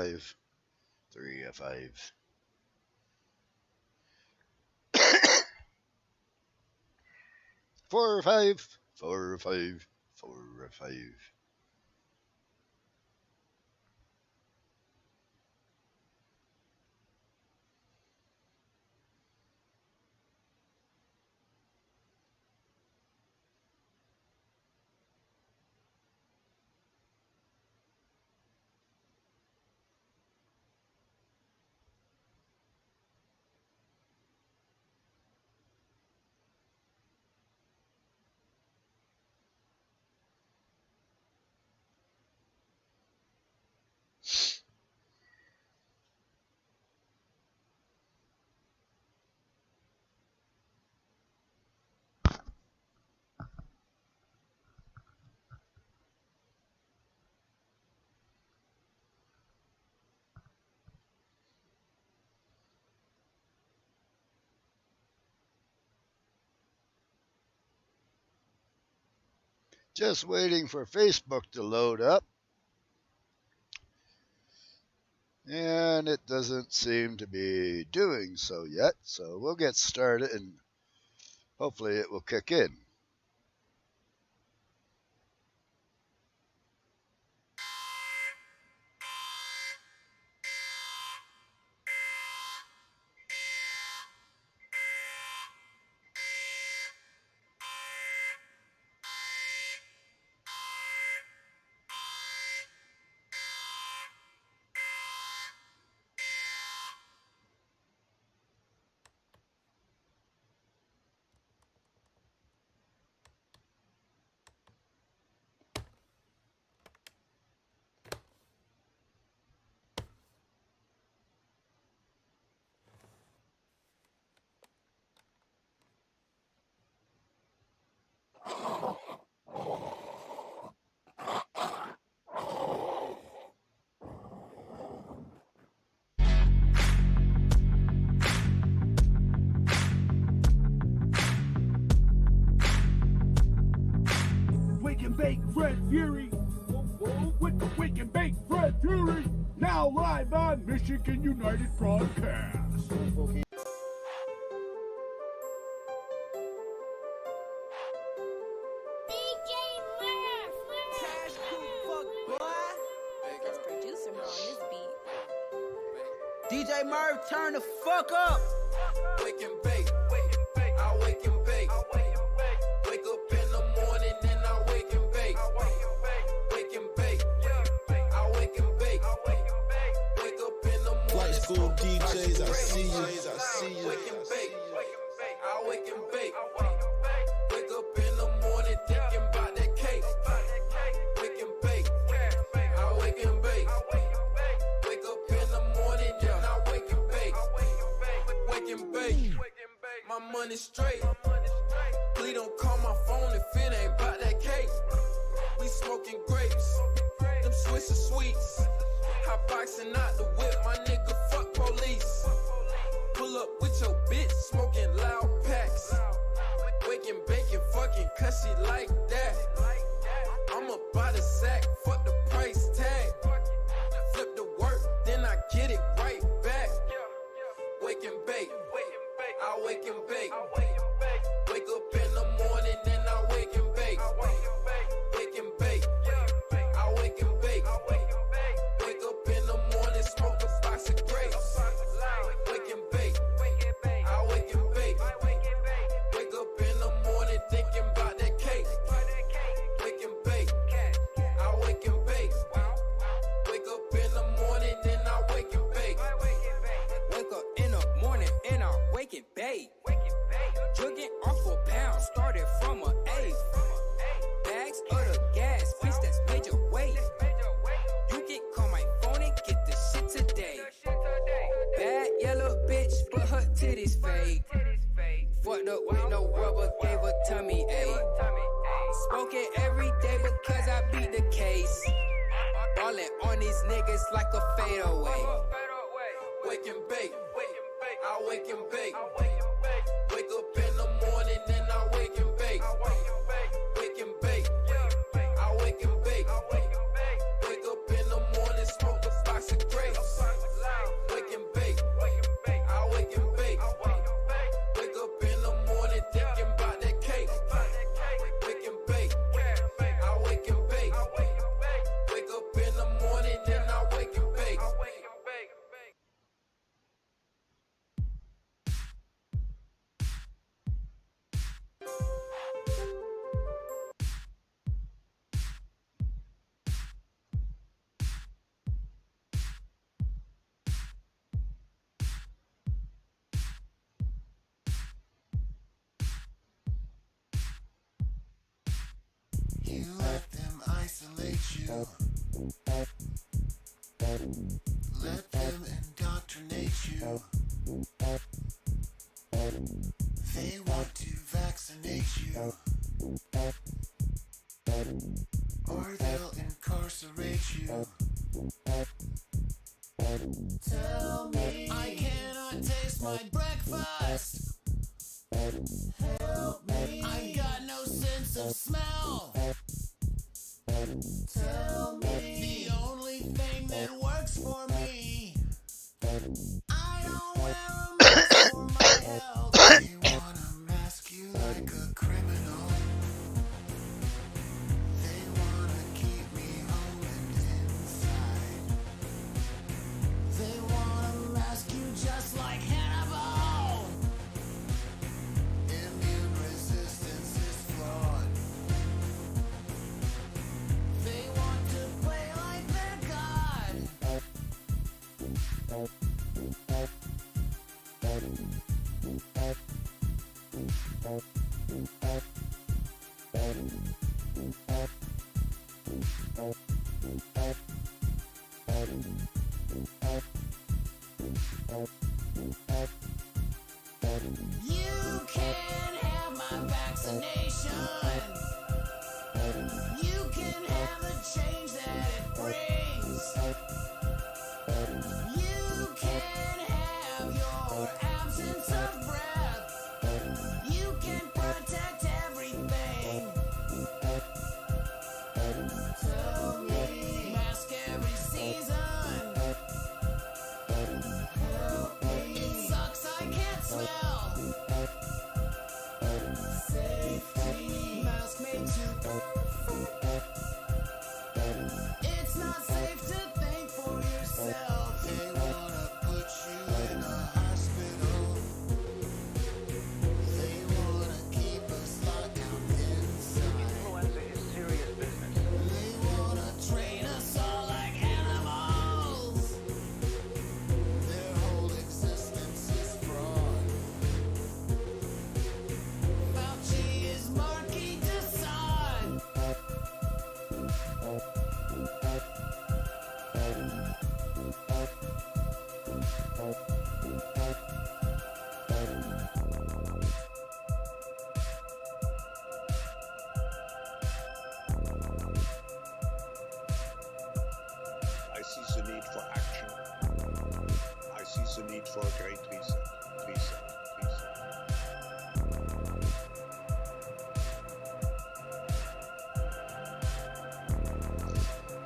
5. 3 or 5. 4 or 5. 4 or 5. 4 or 5. Just waiting for Facebook to load up. And it doesn't seem to be doing so yet. So we'll get started and hopefully it will kick in. Bake Fred Fury with the Wake and Bake Fred Fury, now live on Michigan United Broadcast. DJ Merv, turn the fuck up. Wake and bake, I wake and bake. Wake up in the morning and I wake and bake. Wake and bake, I wake and bake. Wake up in the morning. Light school DJs, I see you. Wake and bake, I wake and bake. Wake up in the morning thinking about that cake. Wake and bake, I wake and bake. Wake up in the morning and I wake and bake. Wake and bake, my money straight. Please don't call my phone if it ain't about that cake. We smoking grapes, them Swisher sweets. Hot boxing out the whip, my nigga fuck police. Pull up with your bitch, smoking loud packs. Waking, baking, fucking, cause she like that. I'ma buy the sack, fuck the price tag. Flip the work, then I get it right back. Wake and bake, I wake and bake. Wake up in the morning and I wake and bake. Wake and bake, I wake and bake. Wake up in the morning, smoke a box of grapes. Wake and bake, I wake and bake. Wake up in the morning thinking about that cake. Wake and bake, I wake and bake. Wake up in the morning and I wake and bake. Wake up in the morning and I wake and bake. Jugging off a pound, started from an eighth. Bags of the gas, bitch, that's major weight. You can call my phone and get the shit today. Bad yellow bitch, but her titties fake. Fucked up with no rubber, gave her tummy ache. Smoking every day because I beat the case. Ballin' on these niggas like a fadeaway. Wake and bake, I wake and bake. Wake up in the morning and I wake and bake. Wake and bake, I wake and bake. Wake up in the morning, smoke a box of grapes. you. Let them indoctrinate you. They want to vaccinate you. Or they'll incarcerate you. Tell me I cannot taste my breakfast. Help me, I've got no sense of smell. Tell me the only thing that works for me. I don't wear a mask for my health. They wanna mask you like a criminal. They wanna keep me home and inside. They wanna mask you just like Hannibal. Immune resistance is flawed. They want to play like they're God. You can have my vaccination. You can have the change that it brings. You can have your absence of breath. You can protect everything. Tell me, mask every season. Help me, it sucks I can't smell. Safety, mask made to. It's not safe to think for yourself. They wanna put you in a hospital. They wanna keep us locked down inside. Influenza is serious business. They wanna train us all like animals. Their whole existence is fraud. Fauci is Marquis de Sade. I see the need for action. I see the need for a great reset.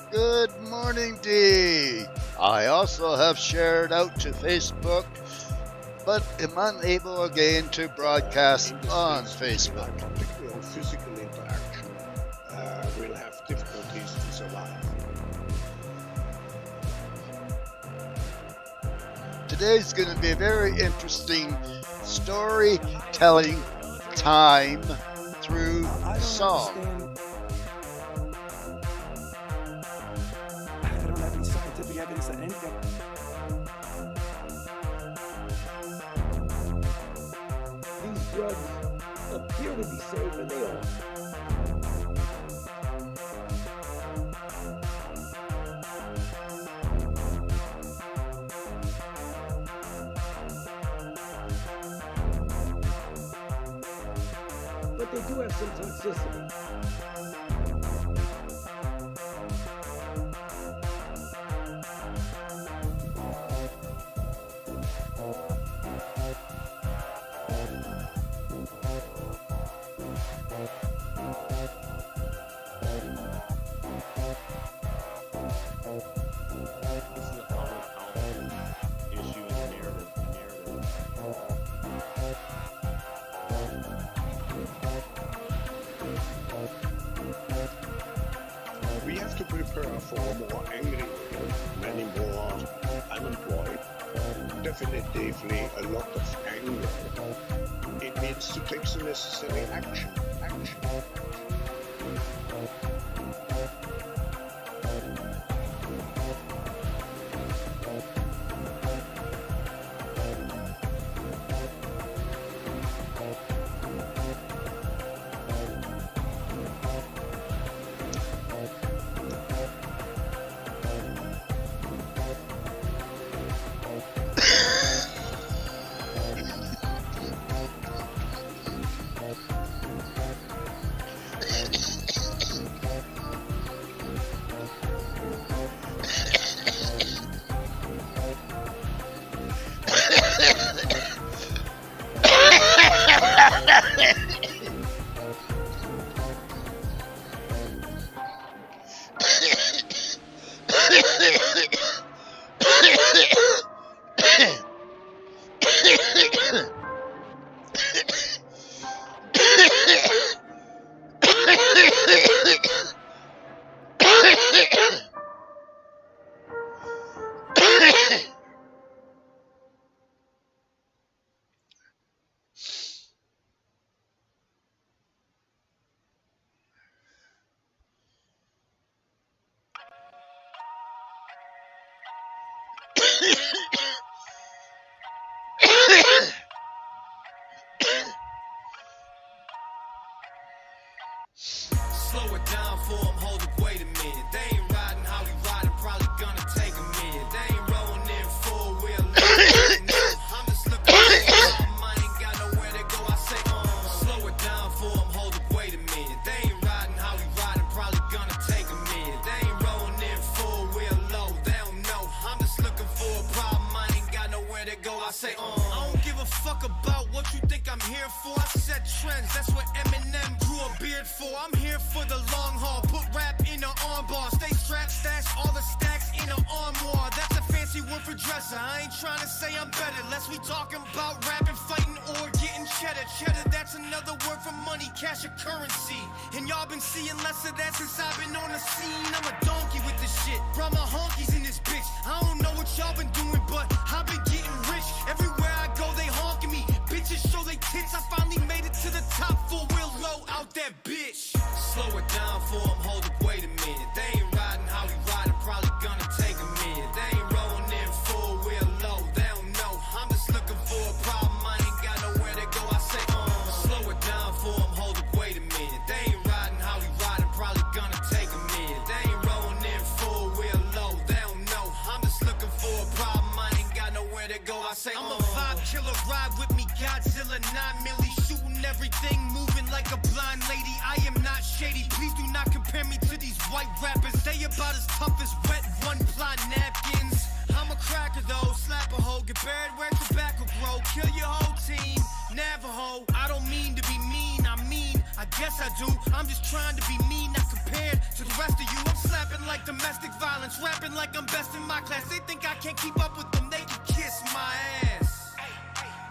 Good morning, D. I also have shared out to Facebook, but am unable again to broadcast on Facebook. Particularly on physical interaction, will have difficulties to survive. Today's going to be a very interesting storytelling time through song. I don't have any scientific evidence that anything. These drugs appear to be safe, and they are. But they do have some toxicity. This is a public health issue in the narrative. We have to prepare for a more angry world, many more unemployed, definitively a lot of anger. It needs to take the necessary action. Slow it down for 'em, hold it, wait a minute. They ain't riding how we riding, probably gonna take a minute. They ain't rolling in four wheel. I'm just looking for something, I ain't got nowhere to go. I say, slow it down for 'em, hold it, wait a minute. They ain't riding how we riding, probably gonna take a minute. They ain't rolling in four wheel low, they don't know. I'm just looking for a problem, I ain't got nowhere to go. I say, I don't give a fuck about what you think I'm here for. I set trends, that's what Eminem grew a beard for. I'm here for the long haul, put rap in the armbar. Stay strapped, stash all the stacks in an armoire. That's a fancy word for dresser. I ain't trying to say I'm better, unless we talking about rapping, fighting, or getting cheddar. Cheddar, that's another word for money, cash or currency. And y'all been seeing less of that since I've been on the scene. I'm a donkey with this shit, brought my honkies in this bitch. I don't know what y'all been doing, but I've been getting rich. Everywhere I go, they honking me. Bitches show they tits, I finally made it to the top. Four wheel low out that bitch. Slow it down for 'em, hold it, wait a minute. They ain't riding how we riding, probably gonna take a minute. They ain't rolling in four wheel low, they don't know. I'm just looking for a problem, I ain't got nowhere to go. I say, slow it down for 'em, hold it, wait a minute. They ain't riding how we riding, probably gonna take a minute. They ain't rolling in four wheel low, they don't know. I'm just looking for a problem, I ain't got nowhere to go. I say, I'm a 5-killer, ride with me, Godzilla 9 milli, shooting everything, moving like a blind lady. I am not shady, please do not compare me to these white rappers. They about as tough as wet one-ply napkins. I'm a cracker though, slap a hoe, get buried where tobacco grow, kill your whole team, Navajo. I don't mean to be mean, I mean, I guess I do. I'm just trying to be me, not compared to the rest of you. I'm slapping like domestic violence, rapping like I'm best in my class. They think I can't keep up with them, they can kiss my ass.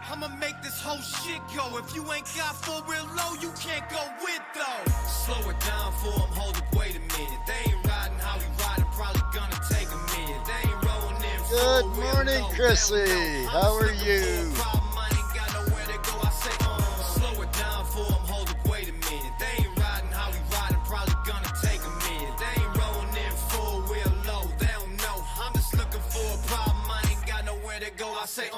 I'ma make this whole shit go. If you ain't got four wheel low, you can't go with though. Slow it down for 'em, hold it, wait a minute. They ain't riding how we riding, probably gonna take a minute. They ain't rolling in Good four wheel morning, low, Chrissy. they don't know. How I'm are just looking you? for a problem, I ain't got nowhere to go. I say, slow it down for 'em, hold it, wait a minute. They ain't riding how we riding, probably gonna take a minute. They ain't rolling in four wheel low, they don't know. I'm just looking for a problem, I ain't got nowhere to go. I say,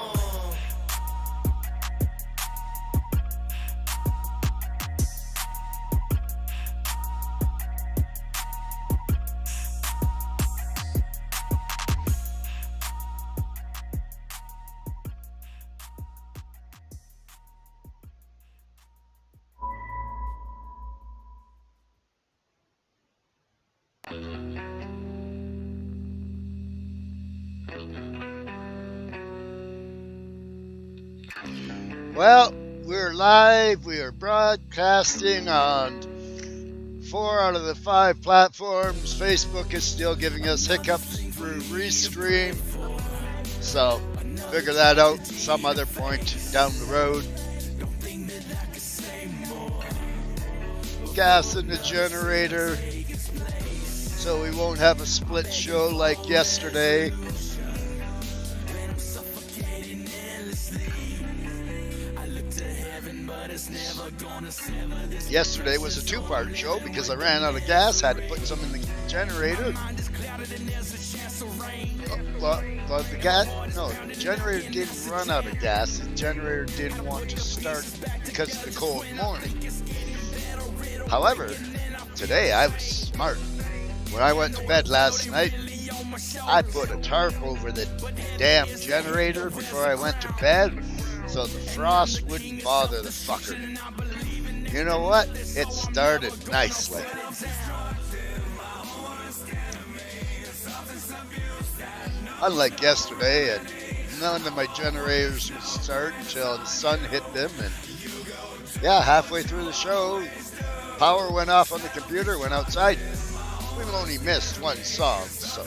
Well, we're live. We are broadcasting on 4 out of the 5 platforms. Facebook is still giving us hiccups through Restream. So, figure that out some other point down the road. Gas in the generator, so we won't have a split show like yesterday. Yesterday was a 2-part show because I ran out of gas, had to put some in the generator. The generator didn't run out of gas. The generator didn't want to start because of the cold morning. However, today I was smart. When I went to bed last night, I put a tarp over the damn generator before I went to bed so the frost wouldn't bother the fucker. You know what? It started nicely. Unlike yesterday, and none of my generators would start until the sun hit them, and yeah, halfway through the show, power went off on the computer, went outside. We've only missed one song, so.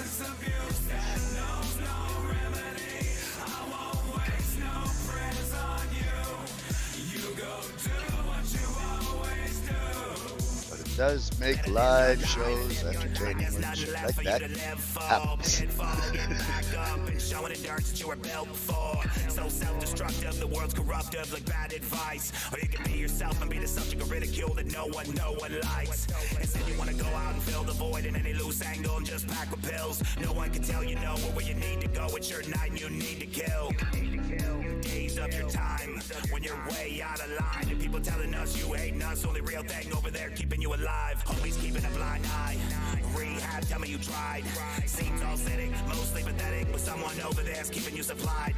But it does make live shows entertaining when shit like that happens. showing the dirt that you were built for. So self-destructive, the world's corruptive like bad advice. Or you can be yourself and be the subject of ridicule that no one likes. Instead you wanna go out and fill the void in any loose angle and just pack with pills. No one can tell you no or where you need to go. It's your night and you need to kill. Days of your time when you're way out of line. And people telling us you hate us. Only real thing over there keeping you alive. Always keeping a blind eye. Rehab, tell me you tried. Seems all cynic, mostly pathetic, but someone over there's keeping you supplied.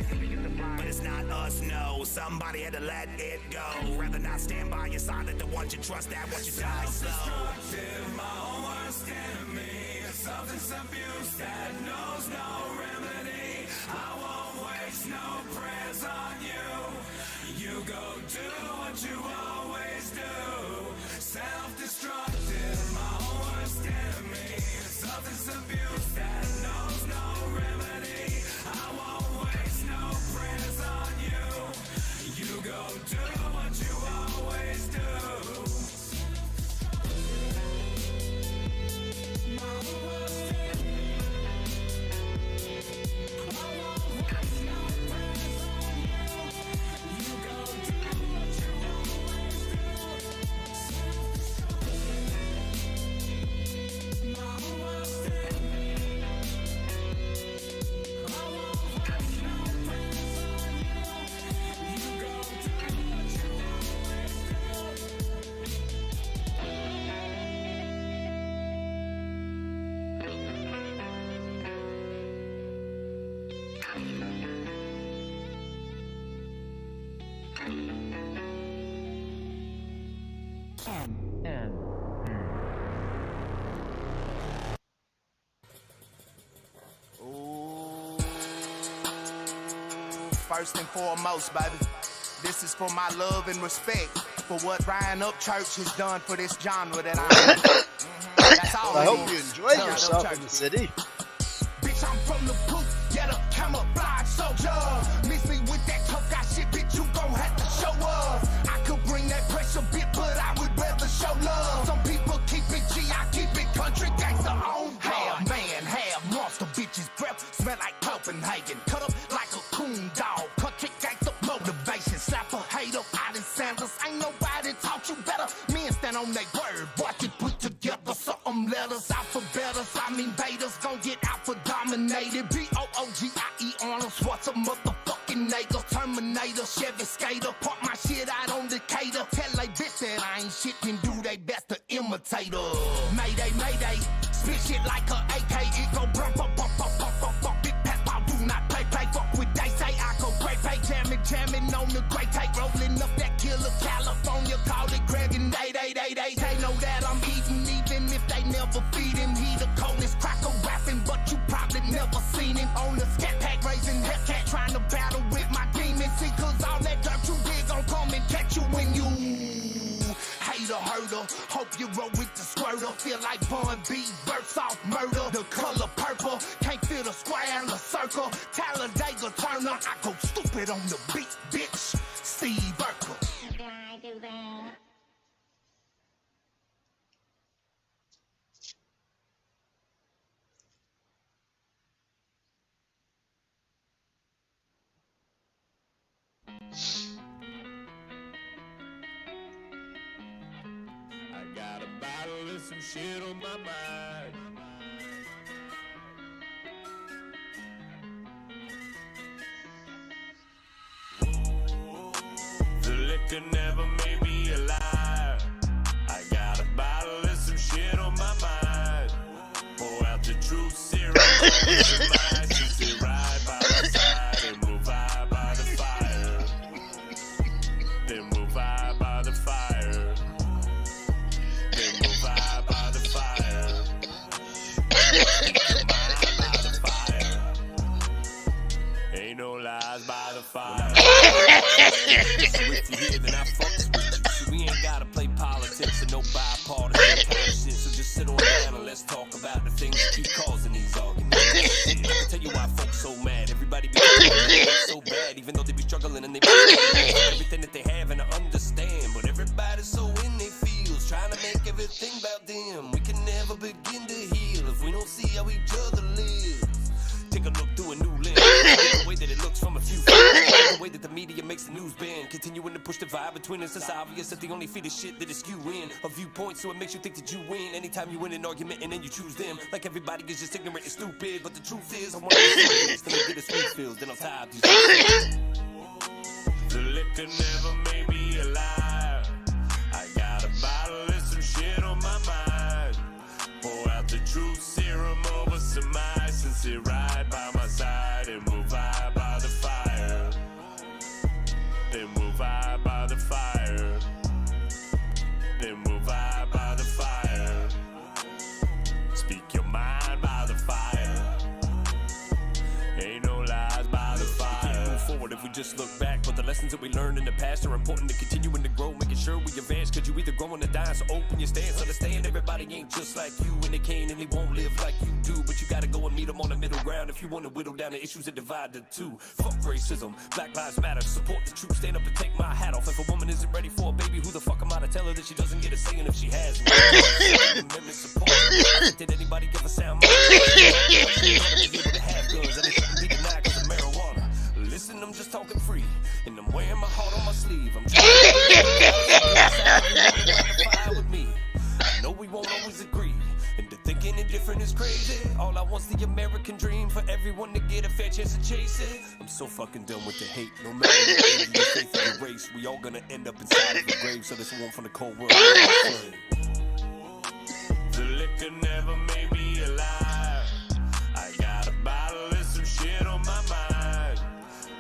But it's not us, no. Somebody had to let it go. Rather not stand by your side than the ones you trust that want you die slow. Self-destructive, my own worst enemy. Substance abuse that knows no remedy. I won't waste no prayers on you. You go do what you always do. Self-destructive, my own worst enemy. Substance abuse that knows no remedy. I won't waste no prayers on you. You go do what you always do. First and foremost, baby, this is for my love and respect for what Ryan Upchurch has done for this genre that I'm in. That's all. I it hope is. you enjoyed Love yourself Upchurch. in the city. Bitch, I'm from the booth, yeah, the camouflage soldier. Miss me with that tough guy shit, bitch, you gon' have to show up. I could bring that pressure bit, but I would rather show love. Some people keep it G, I keep it country, gangsta on. Half man, half monster, bitches breath smell like Copenhagen. Cut up like a coon dog, country gangsta motivation. Slap a hater out in Sanders, ain't nobody taught you better. Men stand on their word, watch it put together. Something letters out for betters. I mean, Vader's gon' get out for dominated. B-O-O-G-I-E Arnold Schwarzenegger, motherfucking nigga. Terminator, Chevy skater. Park my shit out on Decatur. Tell they bitch that I ain't shit and do they best to imitate her. Mayday, mayday. Spit shit like a AK. It go bump, bump, bump, bump, bump, bump, bump. Big pepper, do not play, play. Fuck with they say. I go great pay. Jamming on the great tape. Rolling up that killer California. Call it Greg and they know that I'm eating even if they never feed him. He the coldest cracker rapping, but you probably never seen him. On the scat pack, raising Hellcat, trying to battle with my demons. See, cause all that dirt you dig gon' come and catch you when you hater herder. Hope you roll with the squirter. Feel like Bun B, bursts off murder. The color purple, can't fit a square in a circle. Talladega Turner, I go stupid on the beat, bitch. Steve Urkel. Can I do that? I got a bottle of some shit on my mind. The liquor never made me alive. I got a bottle of some shit on my mind. Pour out the true serum. She sit right by my side and we'll vibe by the fire. Then we'll vibe by the fire. Then we'll vibe by the fire. Vibe by the fire. Ain't no lies by the fire. If you hear then I fucks with you. See, we ain't gotta play politics or no bipartisan kind of shit. So just sit on down and let's talk about the things that keep causing these arguments. Shit, I can tell you why folks so mad. Everybody be so bad, even though they be struggling and they be everything that they have and I understand. But everybody's so in their fields, trying to make everything about them. We can never begin to heal if we don't see how each other lives. Take a look through a new lens. from a few friends. The way that the media makes the news bend, continuing to push the vibe between us. It's obvious that they only feed the shit that is you in a viewpoint, so it makes you think that you win anytime you win an argument and then you choose them. Like everybody is just ignorant and stupid, but the truth is, I want to be then I get a sweet feels, then I'll tie up these. The liquor never made me alive. I got a bottle and some shit on my mind. Pour out the truth serum over some ice and sit right by my side, and we'll vibe by the fire. Then we'll vibe by the fire. Then we'll vibe by the fire. Speak your mind by the fire. Ain't no lies by the fire. We can't move forward if we just look back, but the lessons that we learned in the past are important to continuing to grow, making sure we advance. Cause you either growing or dying, so open your stance. Understand everybody ain't just like you, and they can't and they won't live like you do. But you gotta go and meet them on the middle ground if you wanna whittle down the issues that divide the two. Fuck racism, Black Lives Matter, support the truth, stand up and take my hat off. If a woman isn't ready for a baby, who the fuck am I to tell her that she doesn't get a say? And if she has amendment support, did anybody give a sound mind? Able to have guns and they shouldn't be denied because of marijuana. Listen, I'm just talking free, and I'm wearing my heart on my sleeve. I'm trying to identify with me. I know we won't always agree, and to think any different is crazy. All I want's the American dream for everyone to get a fair chance to chase it. I'm so fucking done with the hate. No matter the your faith or your race, we all gonna end up inside of the grave. So this one from the cold world. The liquor never made me alive. I got a bottle and some shit on my mind.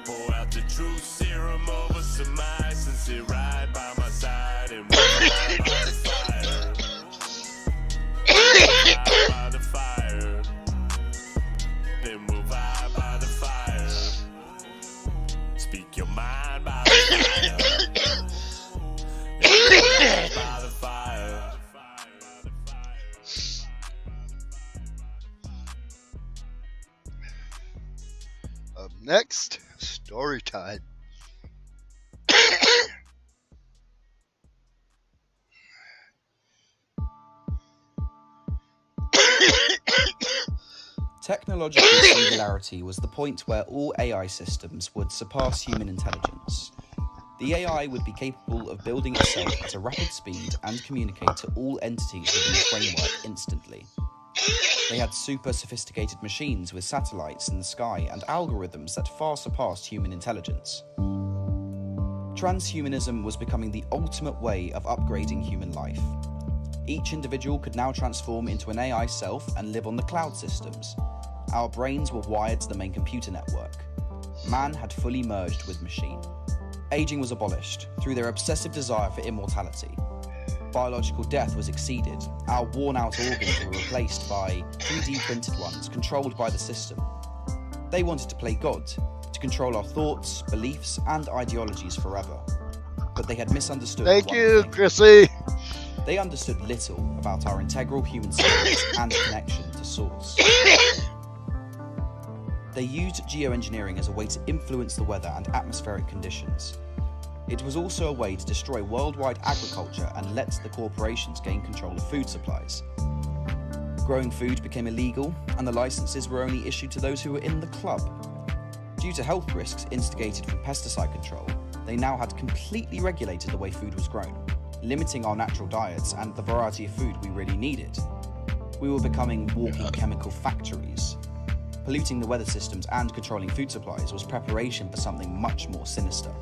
Pour out the truth serum over some ice and sit right by my side, and we'll vibe by the fire. Vibe by the fire. Then we'll vibe by the fire. Speak your mind by the fire. By the fire. Up next, story time. Technological singularity was the point where all AI systems would surpass human intelligence. The AI would be capable of building itself at a rapid speed and communicate to all entities within the framework instantly. They had super sophisticated machines with satellites in the sky and algorithms that far surpassed human intelligence. Transhumanism was becoming the ultimate way of upgrading human life. Each individual could now transform into an AI self and live on the cloud systems. Our brains were wired to the main computer network. Man had fully merged with machine. Aging was abolished through their obsessive desire for immortality. Biological death was exceeded. Our worn-out organs were replaced by 3D printed ones controlled by the system. They wanted to play God, to control our thoughts, beliefs, and ideologies forever. But they had misunderstood Thank one you, thing. Chrissy. They understood little about our integral human spirit and connection to Source. They used geoengineering as a way to influence the weather and atmospheric conditions. It was also a way to destroy worldwide agriculture and let the corporations gain control of food supplies. Growing food became illegal, and the licenses were only issued to those who were in the club. Due to health risks instigated from pesticide control, they now had completely regulated the way food was grown, limiting our natural diets and the variety of food we really needed. We were becoming walking chemical factories. Polluting the weather systems and controlling food supplies was preparation for something much more sinister.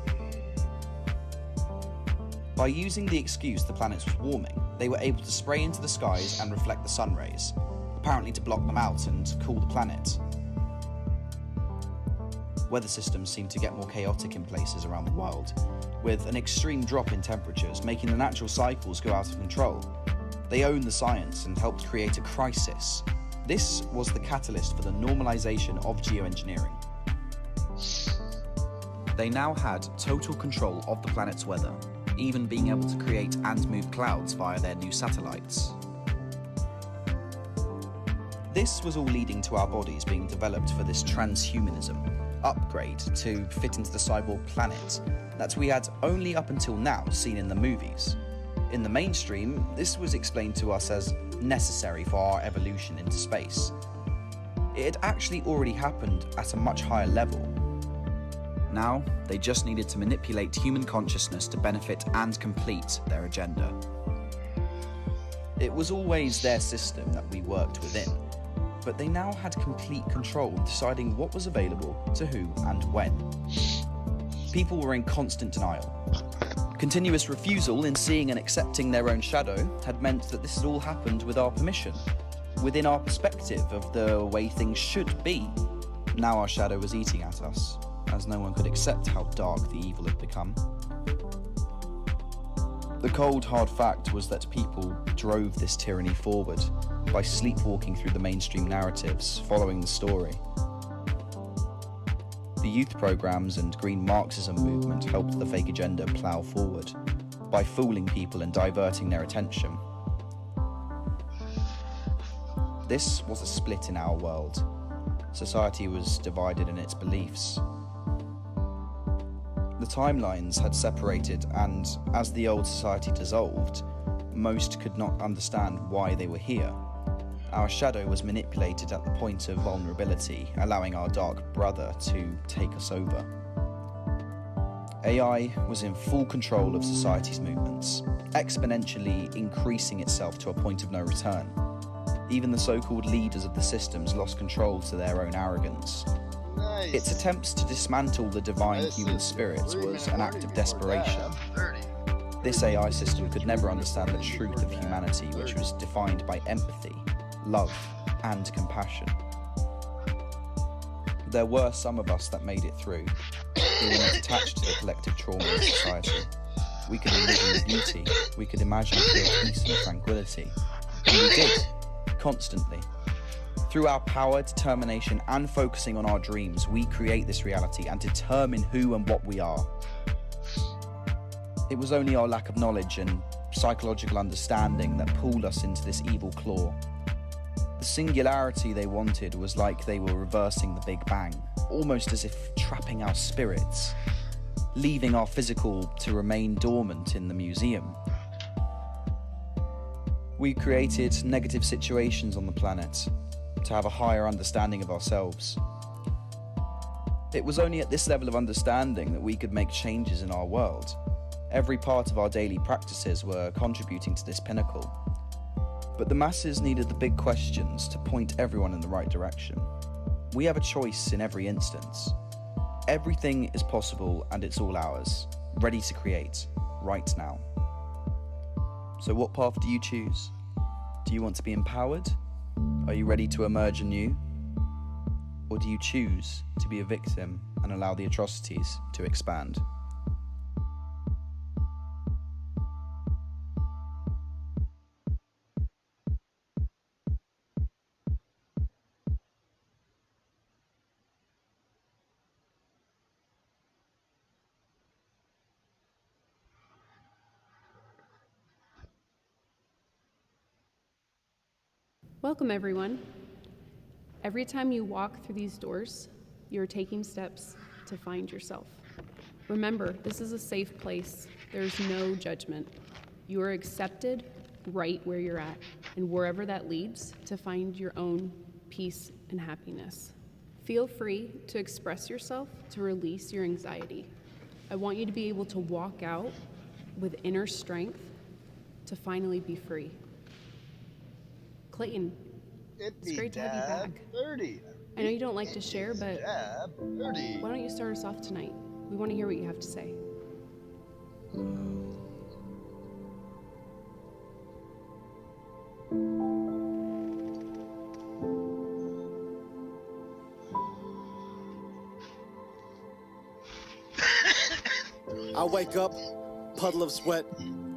By using the excuse the planet was warming, they were able to spray into the skies and reflect the sun rays, apparently to block them out and cool the planet. Weather systems seem to get more chaotic in places around the world, with an extreme drop in temperatures making the natural cycles go out of control. They own the science and helped create a crisis. This was the catalyst for the normalization of geoengineering. They now had total control of the planet's weather, even being able to create and move clouds via their new satellites. This was all leading to our bodies being developed for this transhumanism upgrade to fit into the cyborg planet that we had only up until now seen in the movies. In the mainstream, this was explained to us as necessary for our evolution into space. It had actually already happened at a much higher level. Now, they just needed to manipulate human consciousness to benefit and complete their agenda. It was always their system that we worked within, but they now had complete control, deciding what was available to who and when. People were in constant denial. Continuous refusal in seeing and accepting their own shadow had meant that this had all happened with our permission, within our perspective of the way things should be. Now our shadow was eating at us, as no one could accept how dark the evil had become. The cold, hard fact was that people drove this tyranny forward by sleepwalking through the mainstream narratives, following the story. The youth programs and green Marxism movement helped the fake agenda plough forward by fooling people and diverting their attention. This was a split in our world. Society was divided in its beliefs. The timelines had separated, and as the old society dissolved, most could not understand why they were here. Our shadow was manipulated at the point of vulnerability, allowing our dark brother to take us over. AI was in full control of society's movements, exponentially increasing itself to a point of no return. Even the so-called leaders of the systems lost control to their own arrogance. Nice. Its attempts to dismantle the divine human spirit was an act of desperation. This AI system could never understand the truth of humanity, which was defined by empathy, love, and compassion. There were some of us that made it through. We were not attached to the collective trauma of society. We could envision the beauty, we could imagine pure peace and tranquility. And we did, constantly. Through our power, determination, and focusing on our dreams, we create this reality and determine who and what we are. It was only our lack of knowledge and psychological understanding that pulled us into this evil claw. The singularity they wanted was like they were reversing the Big Bang, almost as if trapping our spirits, leaving our physical to remain dormant in the museum. We created negative situations on the planet to have a higher understanding of ourselves. It was only at this level of understanding that we could make changes in our world. Every part of our daily practices were contributing to this pinnacle. But the masses needed the big questions to point everyone in the right direction. We have a choice in every instance. Everything is possible and it's all ours, ready to create, right now. So what path do you choose? Do you want to be empowered? Are you ready to emerge anew? Or do you choose to be a victim and allow the atrocities to expand? Welcome, everyone. Every time you walk through these doors, you're taking steps to find yourself. Remember, this is a safe place. There's no judgment. You are accepted right where you're at, and wherever that leads, to find your own peace and happiness. Feel free to express yourself, to release your anxiety. I want you to be able to walk out with inner strength to finally be free. Clayton, it's great to have you back. 30. I know you don't like to share, but 30. why don't you start us off tonight? We want to hear what you have to say. I wake up, puddle of sweat.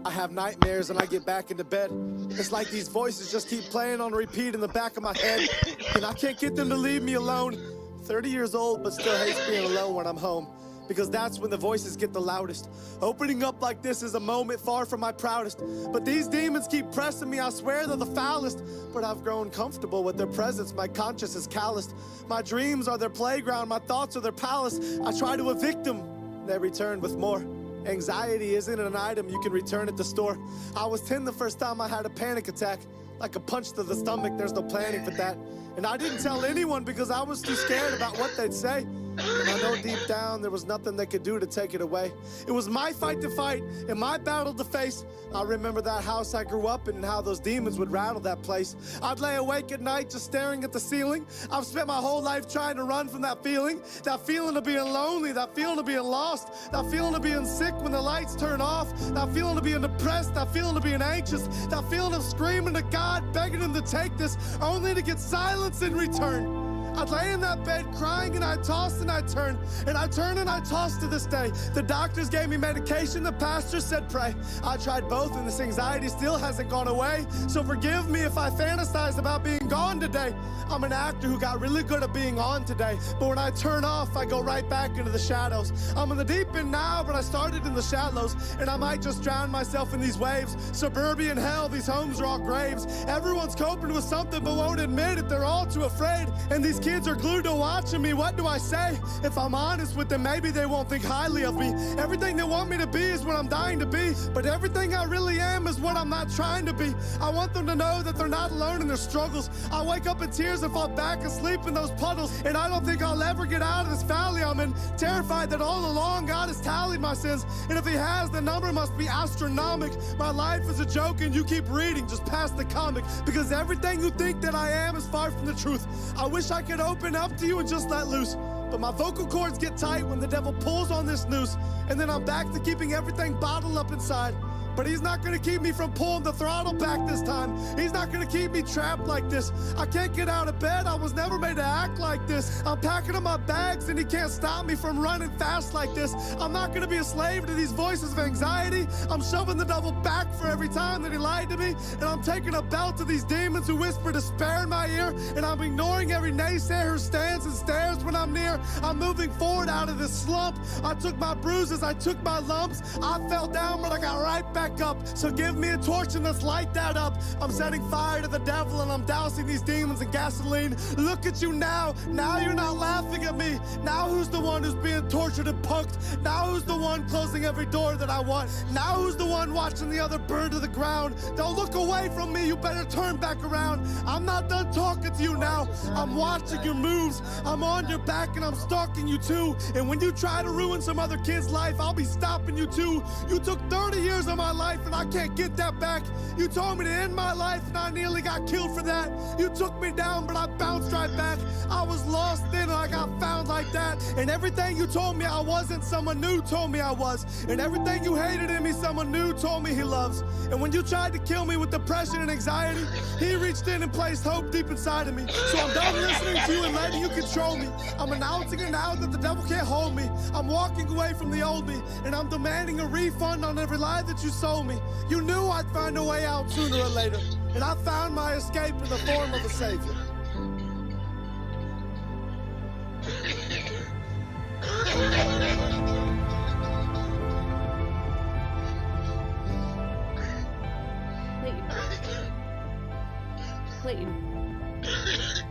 I have nightmares and I get back into bed. It's like these voices just keep playing on repeat in the back of my head, and I can't get them to leave me alone. 30 years old, but still hates being alone when I'm home, because that's when the voices get the loudest. Opening up like this is a moment far from my proudest, but these demons keep pressing me. I swear they're the foulest, but I've grown comfortable with their presence. My conscience is calloused. My dreams are their playground, my thoughts are their palace. I try to evict them, they return with more. Anxiety isn't an item you can return at the store. I was 10 the first time I had a panic attack. Like a punch to the stomach, there's no planning for that. And I didn't tell anyone because I was too scared about what they'd say. And I know deep down there was nothing they could do to take it away. It was my fight to fight and my battle to face. I remember that house I grew up in and how those demons would rattle that place. I'd lay awake at night just staring at the ceiling. I've spent my whole life trying to run from that feeling of being lonely, that feeling of being lost, that feeling of being sick when the lights turn off, that feeling of being depressed, that feeling of being anxious, that feeling of screaming to God, begging him to take this, only to get silence in return. I'd lay in that bed crying and I'd toss and I'd turn, and I turn and I toss to this day. The doctors gave me medication, the pastor said pray. I tried both and this anxiety still hasn't gone away. So forgive me if I fantasize about being gone today. I'm an actor who got really good at being on today, but when I turn off, I go right back into the shadows. I'm in the deep end now, but I started in the shallows, and I might just drown myself in these waves. Suburban hell, these homes are all graves. Everyone's coping with something but won't admit it, they're all too afraid. And these kids are glued to watching me, what do I say? If I'm honest with them, maybe they won't think highly of me. Everything they want me to be is what I'm dying to be, but everything I really am is what I'm not trying to be. I want them to know that they're not alone in their struggles. I wake up in tears and fall back asleep in those puddles, and I don't think I'll ever get out of this valley I'm in. Terrified that all along God has tallied my sins, and if he has, the number must be astronomical. My life is a joke and you keep reading just past the comic, because everything you think that I am is far from the truth. I wish I could open up to you and just let loose, but my vocal cords get tight when the devil pulls on this noose, and then I'm back to keeping everything bottled up inside. But he's not gonna keep me from pulling the throttle back this time. He's not gonna keep me trapped like this. I can't get out of bed, I was never made to act like this. I'm packing up my bags and he can't stop me from running fast like this. I'm not gonna be a slave to these voices of anxiety. I'm shoving the devil back for every time that he lied to me, and I'm taking a belt to these demons who whisper despair in my ear, and I'm ignoring every naysayer who stands and stares when I'm near. I'm moving forward out of this slump. I took my bruises, I took my lumps. I fell down, but I got right back up. So give me a torch and let's light that up. I'm setting fire to the devil and I'm dousing these demons in gasoline. Look at you now. Now you're not laughing at me. Now who's the one who's being tortured and punked? Now who's the one closing every door that I want? Now who's the one watching the other burn to the ground? Don't look away from me. You better turn back around. I'm not done talking to you now. I'm watching your moves. I'm on your back and I'm stalking you too. And when you try to ruin some other kid's life, I'll be stopping you too. You took 30 years of my life and I can't get that back. You told me to end my life and I nearly got killed for that. You took me down but I bounced right back. I was lost then and I got found like that. And everything you told me I wasn't, someone new told me I was. And everything you hated in me, someone new told me he loves. And when you tried to kill me with depression and anxiety, he reached in and placed hope deep inside of me. So I'm done listening to you and letting you control me. I'm announcing it now that the devil can't hold me. I'm walking away from the old me, and I'm demanding a refund on every lie that you sold me. You knew I'd find a way out sooner or later, and I found my escape in the form of a savior.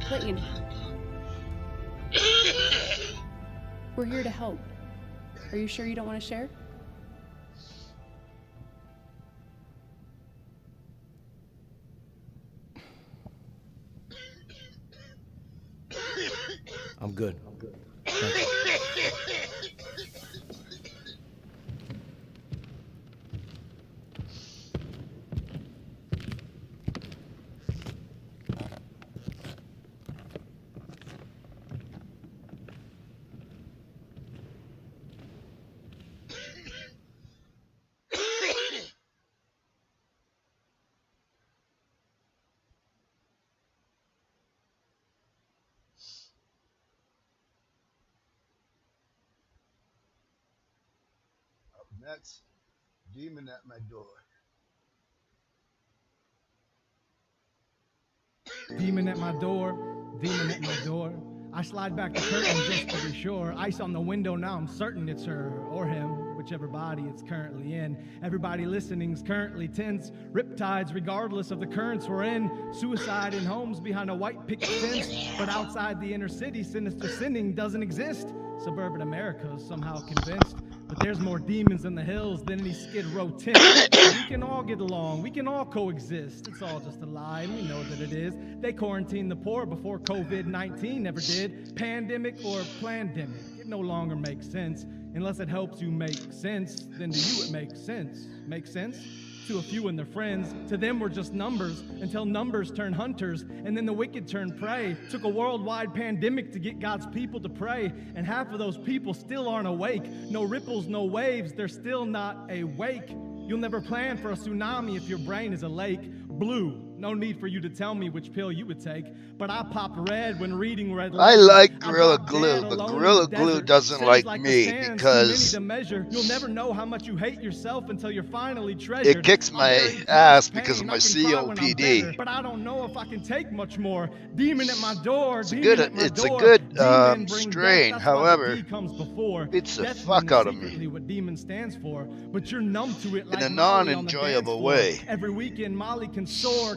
Clayton. We're here to help. Are you sure you don't want to share? I'm good. Thank you. Next, demon at my door. Demon at my door, demon at my door. I slide back the curtain just to be sure. Ice on the window, now I'm certain it's her or him, whichever body it's currently in. Everybody listening's currently tense. Riptides, regardless of the currents we're in. Suicide in homes behind a white picket fence. But outside the inner city, sinister sinning doesn't exist. Suburban America's somehow convinced. But there's more demons in the hills than any Skid Row tent. We can all get along. We can all coexist. It's all just a lie, and we know that it is. They quarantined the poor before COVID-19 never did. Pandemic or plandemic, it no longer makes sense. Unless it helps you make sense, then to you it makes sense. Make sense? To a few and their friends, to them we're just numbers, until numbers turn hunters, and then the wicked turn prey. Took a worldwide pandemic to get God's people to pray, and half of those people still aren't awake. No ripples, no waves, they're still not awake. You'll never plan for a tsunami if your brain is a lake. Blue, no need for you to tell me which pill you would take, but I pop red when reading red I letters. like I Gorilla drop Glue, dead but alone in Gorilla the Glue desert. doesn't Sands like the me sands, too because many to measure. You'll never know how much you hate yourself until you're finally treasured. it kicks I'm my very close ass to because of pain. my I can cry when I'm COPD. better, but I don't know if I can take much more. Demon at my door. It's a demon good, at my it's a door. good Demon bring strain. death. That's why the However, D comes before. beats the Death fuck means out of me secretly what demon stands for, but you're numb to it like in a Molly on the dance non-enjoyable floor. way. Every weekend, Molly can soar,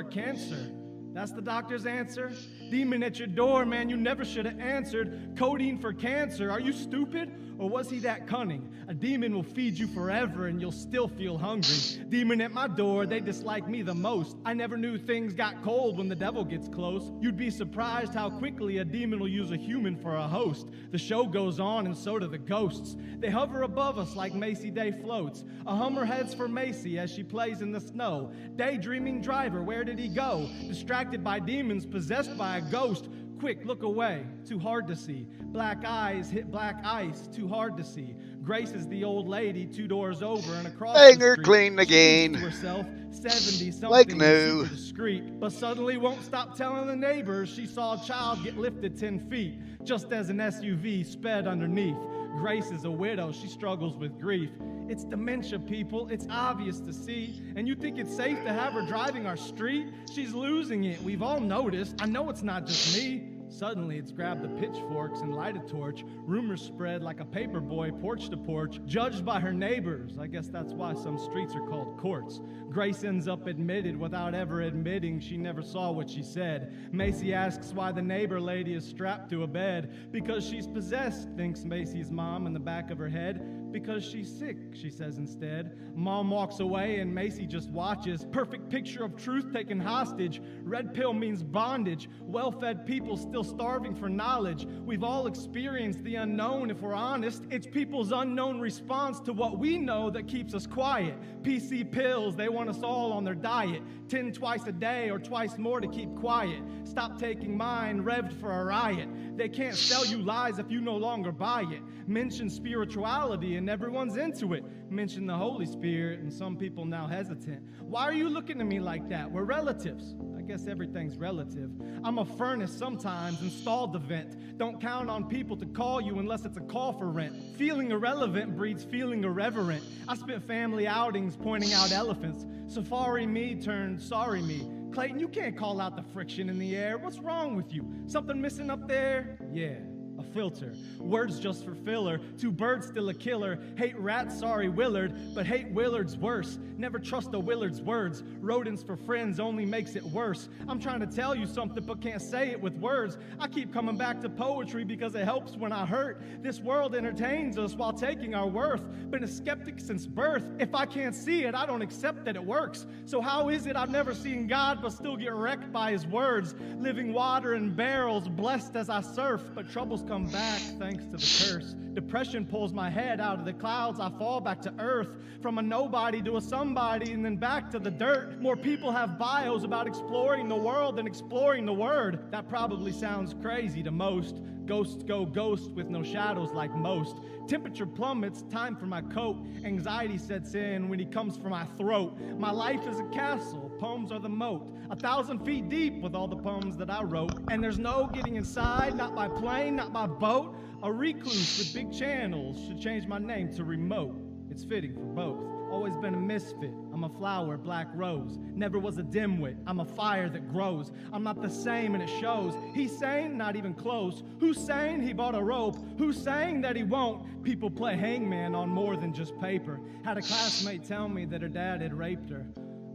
cancer. That's the doctor's answer? Demon at your door, man, you never should have answered. Codeine for cancer, are you stupid? Or was he that cunning? A demon will feed you forever and you'll still feel hungry. Demon at my door, they dislike me the most. I never knew things got cold when the devil gets close. You'd be surprised how quickly a demon will use a human for a host. The show goes on and so do the ghosts. They hover above us like Macy Day floats. A Hummer heads for Macy as she plays in the snow. Daydreaming driver, where did he go? Distracted by demons, possessed by a ghost. Quick, look away, too hard to see. Black eyes hit black ice, too hard to see. Grace is the old lady 2 doors over and across Bang the her street. clean She again. thinks to herself, 70 something, Like new. super discreet, but suddenly won't stop telling the neighbors she saw a child get lifted 10 feet, just as an SUV sped underneath. Grace is a widow, she struggles with grief. It's dementia, people, it's obvious to see. And you think it's safe to have her driving our street? She's losing it, we've all noticed. I know it's not just me. Suddenly, it's grabbed the pitchforks and light a torch. Rumors spread like a paper boy, porch to porch, judged by her neighbors. I guess that's why some streets are called courts. Grace ends up admitted without ever admitting she never saw what she said. Macy asks why the neighbor lady is strapped to a bed. Because she's possessed, thinks Macy's mom in the back of her head. Because she's sick, she says instead. Mom walks away and Macy just watches. Perfect picture of truth taken hostage. Red pill means bondage. Well-fed people still starving for knowledge. We've all experienced the unknown if we're honest. It's people's unknown response to what we know that keeps us quiet. PC pills, they want us all on their diet. 10 twice a day or twice more to keep quiet. Stop taking mine, revved for a riot. They can't sell you lies if you no longer buy it. Mention spirituality and everyone's into it. Mention the Holy Spirit and some people now hesitant. Why are you looking at me like that? We're relatives. I guess everything's relative. I'm a furnace sometimes, installed the vent. Don't count on people to call you unless it's a call for rent. Feeling irrelevant breeds feeling irreverent. I spent family outings pointing out elephants. Safari me turned sorry me. Clayton, you can't call out the friction in the air. What's wrong with you? Something missing up there? Yeah. A filter. Words just for filler. 2 birds still a killer. Hate rats, sorry Willard, but hate Willard's worse. Never trust a Willard's words. Rodents for friends only makes it worse. I'm trying to tell you something but can't say it with words. I keep coming back to poetry because it helps when I hurt. This world entertains us while taking our worth. Been a skeptic since birth. If I can't see it, I don't accept that it works. So how is it I've never seen God but still get wrecked by his words? Living water in barrels, blessed as I surf, but troubles come back thanks to the curse. Depression pulls my head out of the clouds. I fall back to earth, from a nobody to a somebody and then back to the dirt. More people have bios about exploring the world than exploring the word. That probably sounds crazy to most. Ghosts go ghost with no shadows like most. Temperature plummets, time for my coat. Anxiety sets in when he comes for my throat. My life is a castle, poems are the moat. 1,000 feet deep with all the poems that I wrote. And there's no getting inside, not by plane, not by boat. A recluse with big channels should change my name to remote. It's fitting for both. Always been a misfit. I'm a flower, black rose. Never was a dimwit. I'm a fire that grows. I'm not the same and it shows. He's saying not even close. Who's saying he bought a rope? Who's saying that he won't? People play hangman on more than just paper. Had a classmate tell me that her dad had raped her.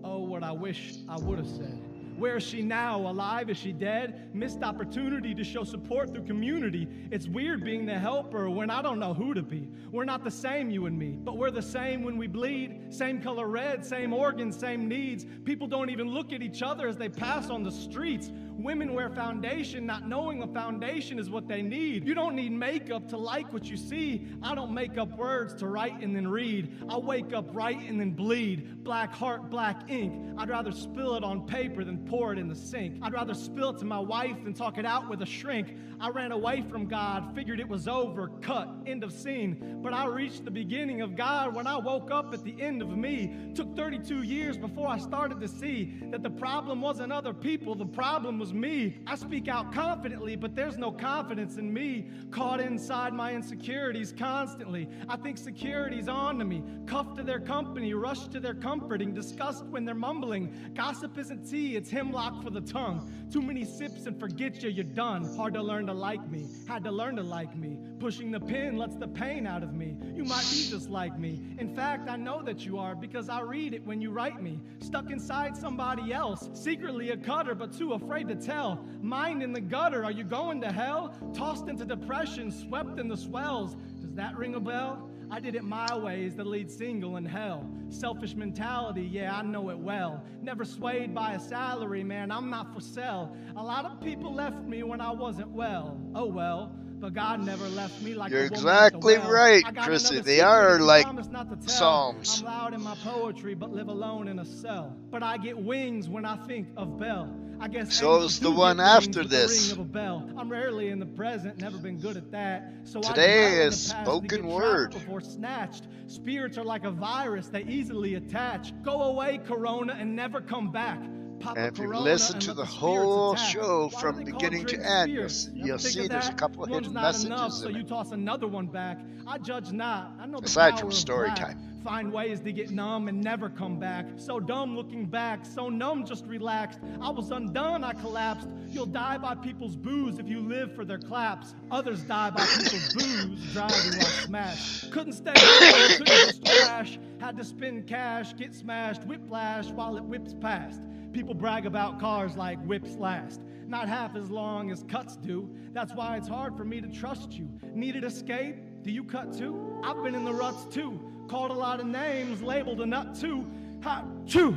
Oh, what I wish I would have said. Where is she now? Alive? Is she dead? Missed opportunity to show support through community. It's weird being the helper when I don't know who to be. We're not the same, you and me, but we're the same when we bleed. Same color red, same organs, same needs. People don't even look at each other as they pass on the streets. Women wear foundation, not knowing a foundation is what they need. You don't need makeup to like what you see. I don't make up words to write and then read. I wake up, write, and then bleed. Black heart, black ink. I'd rather spill it on paper than pour it in the sink. I'd rather spill it to my wife than talk it out with a shrink. I ran away from God, figured it was over, cut, end of scene. But I reached the beginning of God when I woke up at the end of me. Took 32 years before I started to see that the problem wasn't other people, the problem was me. I speak out confidently, but there's no confidence in me. Caught inside my insecurities constantly. I think security's on to me. Cuffed to their company, rushed to their comforting, disgust when they're mumbling. Gossip isn't tea, it's hemlock for the tongue. Too many sips and forget you're done. Hard to learn to like me, had to learn to like me. Pushing the pen lets the pain out of me. You might be just like me. In fact, I know that you are because I read it when you write me. Stuck inside somebody else, secretly a cutter but too afraid to tell. Mind in the gutter, are you going to hell? Tossed into depression, swept in the swells. Does that ring a bell? I did it my way is the lead single in hell. Selfish mentality, yeah, I know it well. Never swayed by a salary, man, I'm not for sale. A lot of people left me when I wasn't well. Oh well, but God never left me like You're a woman at the exactly well. right, I got Chrissy. another They secret are if you like promise not to tell. psalms. I'm loud in my poetry, but live alone in a cell. But I get wings when I think of Belle. I guess So angels is the do one get wings after with the this. ring of a bell. I'm rarely in the present, never been good at that. So I Today dwell in the is past to spoken get trapped word. before snatched. Spirits are like a virus, they easily attach. Go away, Corona, and never come back. Pop a And if you Corona listen and to let the spirits whole attack. show Why from do they call beginning to drinks end, spirits? you'll Ever think see of there's a that? couple of One's hidden not enough, messages so in you it. toss another one back. I judge not. I know the Aside power from of story black. time. Find ways to get numb and never come back. So dumb looking back, so numb just relaxed. I was undone, I collapsed. You'll die by people's booze if you live for their claps. Others die by people's booze, driving while smashed. Couldn't stay home, couldn't just crash. Had to spend cash, get smashed, whiplash while it whips past. People brag about cars like whips last. Not half as long as cuts do. That's why it's hard for me to trust you. Needed escape? Do you cut too? I've been in the ruts too. Called a lot of names, labeled a nut too. Ha, chew.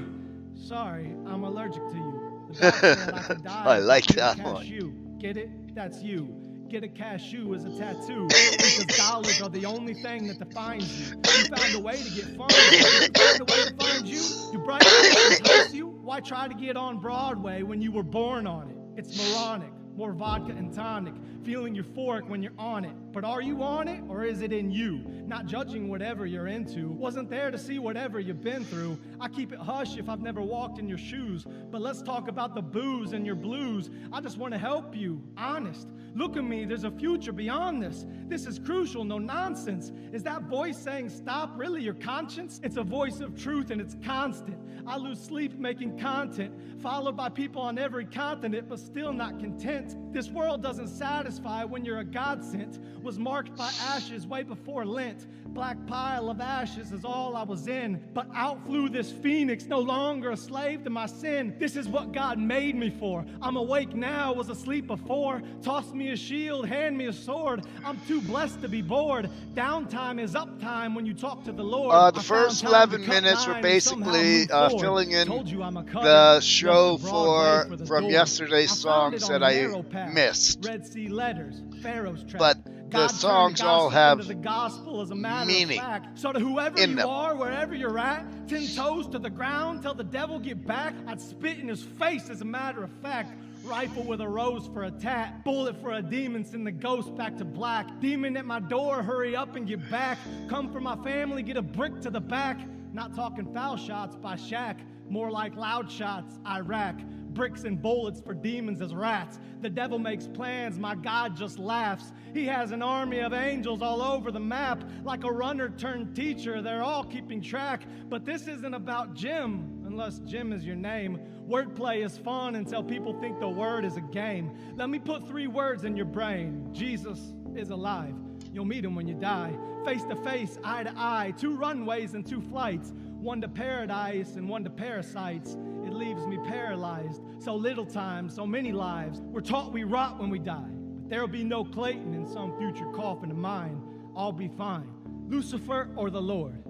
Sorry, I'm allergic to you. The doctor said I could die I if like took a that one. cashew. Get it? That's you. Get a cashew as a tattoo. Because dollars are the only thing that defines you. You found a way to get funds. You found a way to find you. Do bright lights entice you? Why try to get on Broadway when you were born on it? It's moronic. More vodka and tonic. Feeling euphoric when you're on it. But are you on it or is it in you? Not judging whatever you're into. Wasn't there to see whatever you've been through. I keep it hush if I've never walked in your shoes. But let's talk about the booze and your blues. I just want to help you. Honest. Look at me, there's a future beyond this. This is crucial, no nonsense. Is that voice saying stop really your conscience? It's a voice of truth and it's constant. I lose sleep making content, followed by people on every continent, but still not content. This world doesn't satisfy when you're a God sent. Was marked by ashes way before Lent. Black pile of ashes is all I was in. But out flew this phoenix, no longer a slave to my sin. This is what God made me for. I'm awake now, was asleep before. Toss me a shield, hand me a sword. I'm too blessed to be bored. Downtime is uptime when you talk to the Lord. The first 11 minutes were basically filling in the show from yesterday's songs that I missed. Red Sea letters, Pharaoh's trap. But the songs all have the gospel as a matter meaning of fact. So to whoever in you them. are, wherever you're at, 10 toes to the ground, tell the devil get back. I'd spit in his face as a matter of fact. Rifle with a rose for a tat. Bullet for a demon, send the ghost back to black. Demon at my door, hurry up and get back. Come for my family, get a brick to the back. Not talking foul shots by Shaq. More like loud shots, Iraq. Bricks and bullets for demons as rats. The devil makes plans, my God just laughs. He has an army of angels all over the map. Like a runner turned teacher, they're all keeping track. But this isn't about Jim, unless Jim is your name. Wordplay is fun until people think the word is a game. Let me put 3 words in your brain. Jesus is alive. You'll meet him when you die. Face to face, eye to eye. 2 runways and 2 flights. One to paradise and one to parasites. It leaves me paralyzed. So little time, so many lives. We're taught we rot when we die. But there'll be no Clayton in some future coffin of mine. I'll be fine. Lucifer or the Lord,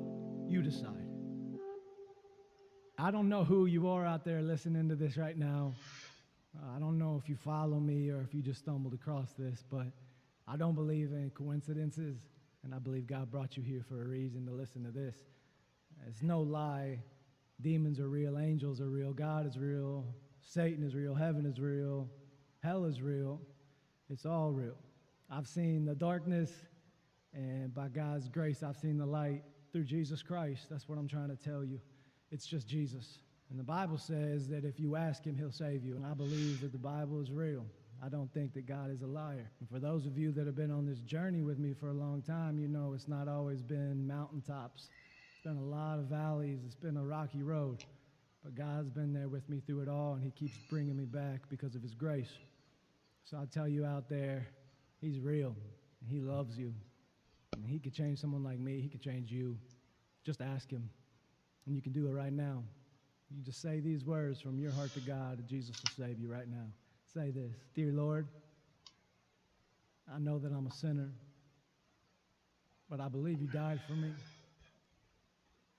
you decide. I don't know who you are out there listening to this right now. I don't know if you follow me or if you just stumbled across this, but I don't believe in coincidences, and I believe God brought you here for a reason to listen to this. It's no lie. Demons are real, angels are real, God is real, Satan is real, heaven is real, hell is real. It's all real. I've seen the darkness, and by God's grace, I've seen the light through Jesus Christ. That's what I'm trying to tell you. It's just Jesus. And the Bible says that if you ask him, he'll save you. And I believe that the Bible is real. I don't think that God is a liar. And for those of you that have been on this journey with me for a long time, you know it's not always been mountaintops. It's been a lot of valleys. It's been a rocky road. But God's been there with me through it all, and he keeps bringing me back because of his grace. So I tell you out there, he's real, and he loves you. And he could change someone like me. He could change you. Just ask him. And you can do it right now. You just say these words from your heart to God, and Jesus will save you right now. Say this: Dear Lord, I know that I'm a sinner, but I believe you died for me.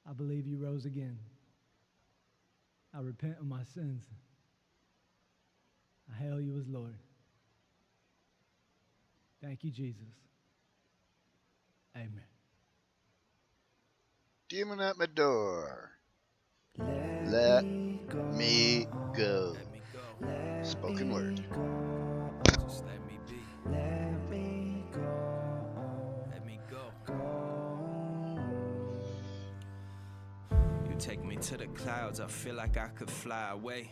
I believe you rose again. I repent of my sins. I hail you as Lord. Thank you, Jesus. Amen. Demon at my door. Let me go. Spoken word. Just let me be. Let me go. Let me go. You take me to the clouds, I feel like I could fly away.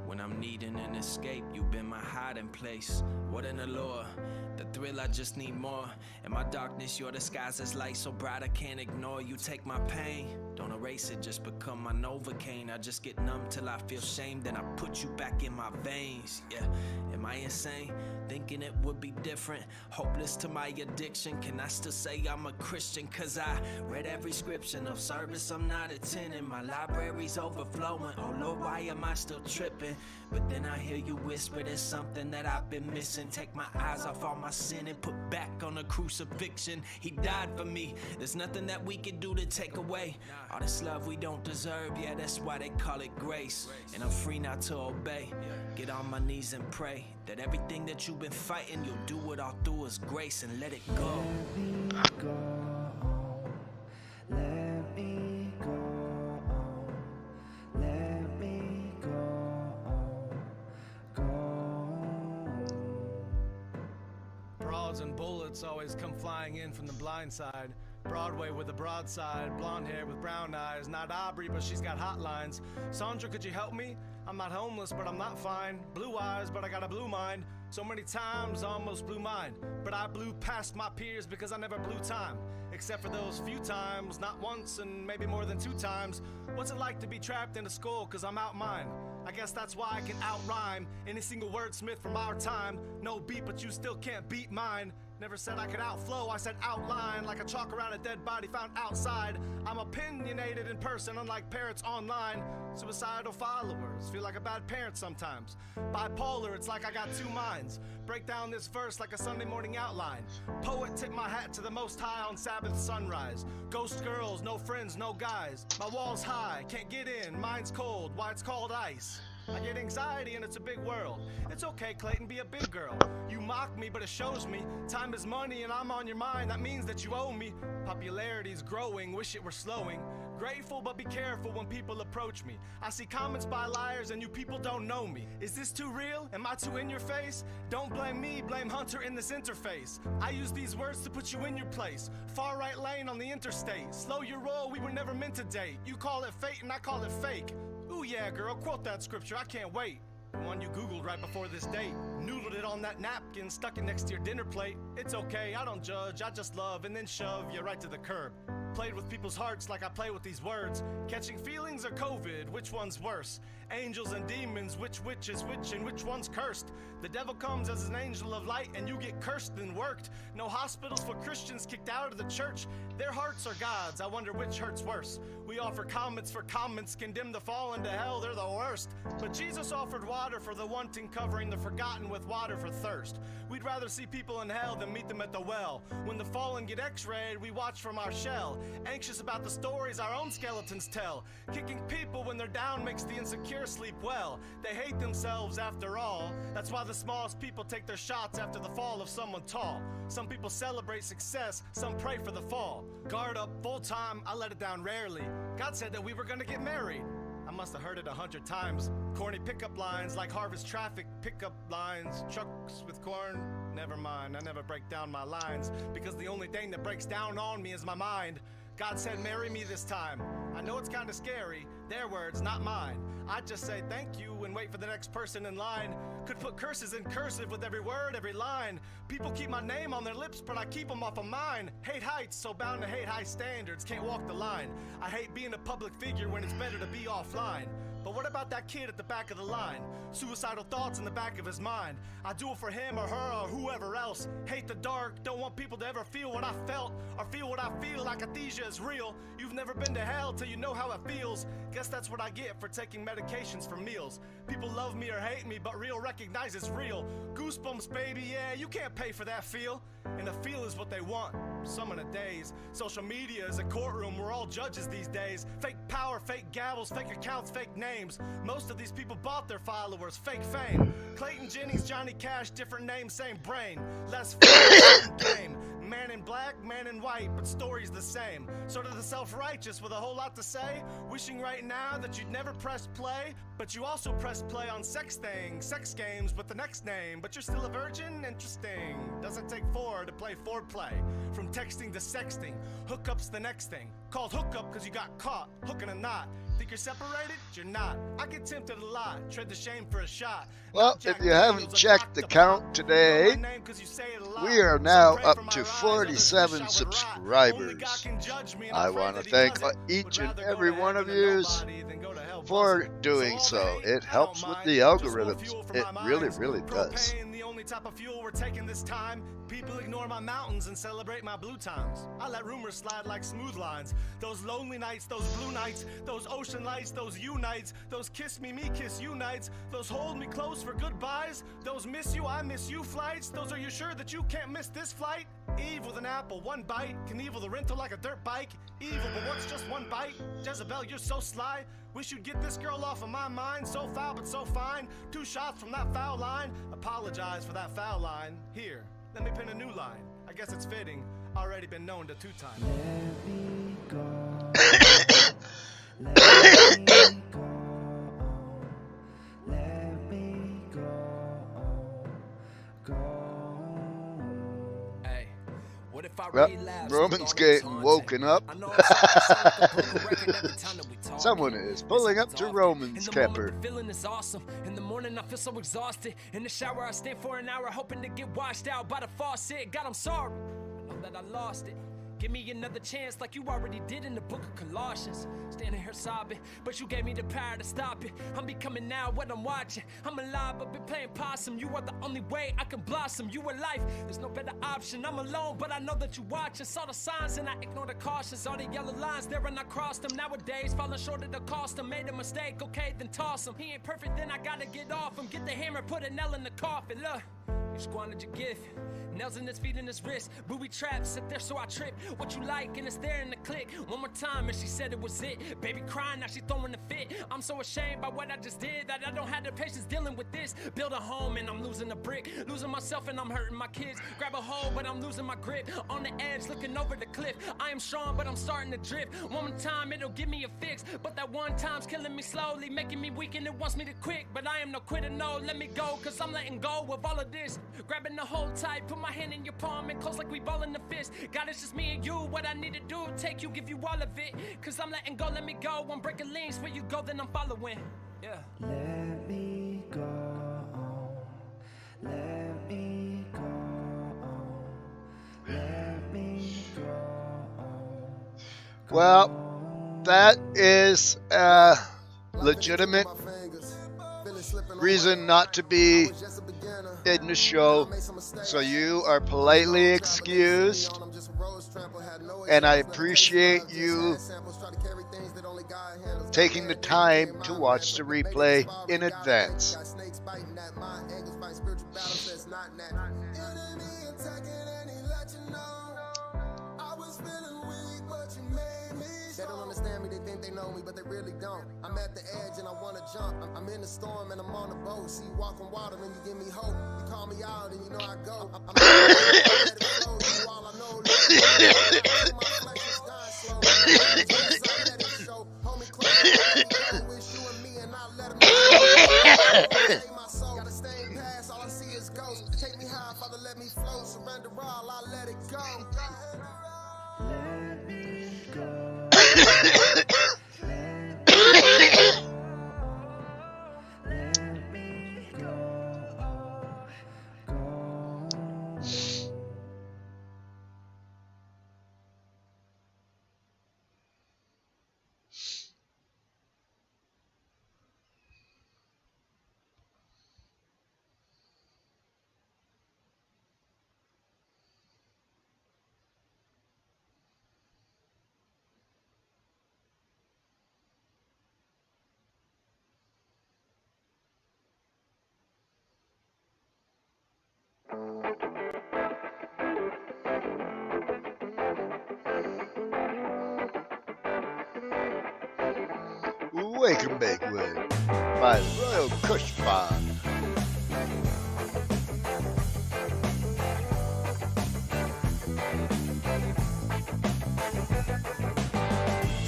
When I'm needing an escape, you've been my hiding place. What an allure, the thrill, I just need more. In my darkness, your disguise is light so bright I can't ignore. You take my pain, don't erase it, just become my Novocaine. I just get numb till I feel shame, then I put you back in my veins. Yeah, am I insane? Thinking it would be different, hopeless to my addiction. Can I still say I'm a Christian? Cause I read every scripture of service I'm not attending. My library's overflowing, oh Lord, why am I still tripping? But then I hear you whisper there's something that I've been missing. Take my eyes off all my sin and put back on the crucifixion. He died for me, there's nothing that we can do to take away all this love we don't deserve. Yeah, that's why they call it grace. And I'm free now to obey. Get on my knees and pray that everything that you've been fighting, you'll do it all through his grace and let it go. Let me go. Let me go. Let me go. Go. Broads and bullets always come flying in from the blind side. Broadway with a broadside, blonde hair with brown eyes. Not Aubrey, but she's got hotlines. Sandra, could you help me? I'm not homeless, but I'm not fine. Blue eyes, but I got a blue mind. So many times, almost blew mine. But I blew past my peers because I never blew time. Except for those few times, not once and maybe more than 2 times. What's it like to be trapped in a skull cause I'm out mine? I guess that's why I can out-rhyme any single wordsmith from our time. No beat, but you still can't beat mine. Never said I could outflow, I said outline. Like a chalk around a dead body found outside. I'm opinionated in person, unlike parrots online. Suicidal followers, feel like a bad parent sometimes. Bipolar, it's like I got 2 minds. Break down this verse like a Sunday morning outline. Poet, tip my hat to the Most High on Sabbath sunrise. Ghost girls, no friends, no guys. My wall's high, can't get in, mine's cold, why it's called ice. I get anxiety and it's a big world. It's okay, Clayton, be a big girl. You mock me, but it shows me time is money and I'm on your mind. That means that you owe me. Popularity's growing, wish it were slowing. Grateful, but be careful when people approach me. I see comments by liars and you people don't know me. Is this too real? Am I too in your face? Don't blame me, blame Hunter in this interface. I use these words to put you in your place. Far right lane on the interstate. Slow your roll, we were never meant to date. You call it fate and I call it fake. Ooh yeah, girl, quote that scripture, I can't wait. The one you Googled right before this date. Noodled it on that napkin, stuck it next to your dinner plate. It's okay, I don't judge, I just love and then shove you right to the curb. Played with people's hearts like I play with these words. Catching feelings or COVID, which one's worse? Angels and demons, which is which and which one's cursed? The devil comes as an angel of light and you get cursed and worked. No hospitals for Christians kicked out of the church. Their hearts are God's, I wonder which hurts worse. We offer comments for comments, condemn the fallen to hell, they're the worst. But Jesus offered water for the wanting, covering the forgotten with water for thirst. We'd rather see people in hell than meet them at the well. When the fallen get x-rayed, we watch from our shell, anxious about the stories our own skeletons tell. Kicking people when they're down makes the insecure sleep well. They hate themselves after all. That's why the smallest people take their shots after the fall of someone tall. Some people celebrate success, some pray for the fall. Guard up full time, I let it down rarely. God said that we were gonna get married. I must have heard it 100 times. Corny pickup lines like harvest traffic pickup lines. Trucks with corn, never mind. I never break down my lines because the only thing that breaks down on me is my mind. God said marry me this time. I know it's kinda scary, their words, not mine. I'd just say thank you and wait for the next person in line. Could put curses in cursive with every word, every line. People keep my name on their lips, but I keep them off of mine. Hate heights, so bound to hate high standards, can't walk the line. I hate being a public figure when it's better to be offline. But what about that kid at the back of the line? Suicidal thoughts in the back of his mind. I do it for him or her or whoever else. Hate the dark, don't want people to ever feel what I felt or feel what I feel. Like anesthesia is real. You've never been to hell till you know how it feels. Guess that's what I get for taking medications for meals. People love me or hate me, but real recognize it's real. Goosebumps, baby, yeah, you can't pay for that feel. And the feel is what they want, some of the days. Social media is a courtroom, we're all judges these days. Fake power, fake gavels, fake accounts, fake names. Most of these people bought their followers, fake fame. Clayton Jennings, Johnny Cash, different name, same brain. Less fame, game. Man in black, man in white, but story's the same. Sort of the self-righteous with a whole lot to say. Wishing right now that you'd never pressed play, but you also pressed play on sex things, sex games with the next name. But you're still a virgin? Interesting. Doesn't take four to play foreplay. From texting to sexting, hookup's the next thing. Called hookup because you got caught, hooking a knot. Think you're separated? You're not. I get tempted a lot, tread the shame for a shot. Well, if you haven't checked the count today, we are now up to 47 subscribers. I want to thank each and every one of you for doing so. It helps with the algorithms. It really, really does. Type of fuel we're taking this time. People ignore my mountains and celebrate my blue times. I let rumors slide like smooth lines. Those lonely nights, those blue nights, those ocean lights, those you nights, those kiss me kiss you nights, those hold me close for goodbyes, those miss you I miss you flights, those are you sure that you can't miss this flight? Eve with an apple, one bite, Knievel the rental like a dirt bike. Evil, but what's just one bite? Jezebel, you're so sly. Wish you'd get this girl off of my mind. So foul but so fine. 2 shots from that foul line. Apologize for that foul line. Here, let me pin a new line. I guess it's fitting. Already been known to 2 times. Let me go. Let me go. Let me go. Go. Hey, what if I Well, relapse? Roman's getting woken up. Someone is pulling up to Roman's camper. The feeling is awesome. In the morning I feel so exhausted. In the shower I stay for an hour hoping to get washed out by the faucet. God, I'm sorry. I know that I lost it. Give me another chance like you already did in the book of Colossians. Standing here sobbing, but you gave me the power to stop it. I'm becoming now what I'm watching. I'm alive, but been playing possum. You are the only way I can blossom. You are life, there's no better option. I'm alone, but I know that you watching. Saw the signs and I ignore the cautions. All the yellow lines there and I crossed them. Nowadays, falling short of the cost. I made a mistake, okay, then toss him. He ain't perfect, then I gotta get off him. Get the hammer, put a nail in the coffin. Look, you squandered your gift. Nails in his feet and his wrist. Booby traps, sit there so I trip. What you like and it's there in the click. One more time and she said it was it. Baby crying, now she throwing a fit. I'm so ashamed by what I just did that I don't have the patience dealing with this. Build a home and I'm losing a brick. Losing myself and I'm hurting my kids. Grab a hold but I'm losing my grip. On the edge looking over the cliff. I am strong but I'm starting to drift. One more time it'll give me a fix. But that one time's killing me slowly. Making me weak and it wants me to quit. But I am no quitter, no, let me go. Cause I'm letting go of all of this. Grabbing the hold tight, put my hand in your palm and close like we ball in the fist. God, it's just me and you. What I need to do, take you, give you all of it. Cause I'm letting go, let me go. I'm breaking links. Where you go, then I'm following. Yeah. Let me go. Let me go. Let me go. Well, that is a legitimate reason not to be in the show, so you are politely excused. And I appreciate you taking the time to watch the replay in advance. They don't understand me, they think they know me, but they really don't. I'm at the edge and I wanna jump. I'm in the storm and I'm on the boat. See you walk on water and you give me hope. You call me out and you know I go. I'm let it flow. You all I know. My flesh is dying slow. Let it show. Hold me close. Wish you and me and not let them know. Take my soul. Gotta stay in past. All I see is ghosts. Take me high, Father, let me flow. Surrender all, I let it go. Wake and Bake With by Royal Kush Bond.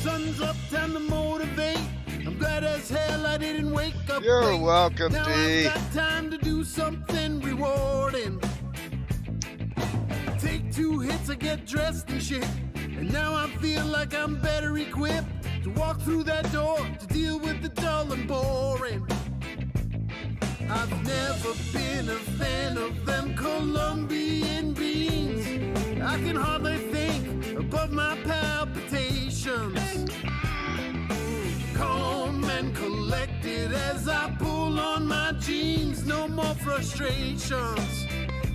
Sun's up, time to motivate. I'm glad as hell I didn't wake up. You're late. welcome, now D. I've got time to do something rewarding. Take 2 hits, I get dressed and shit. And now I feel like I'm better equipped to walk through that door, to deal with the dull and boring. I've never been a fan of them Colombian beans. I can hardly think above my palpitations. Calm and collected as I pull on my jeans. No more frustrations.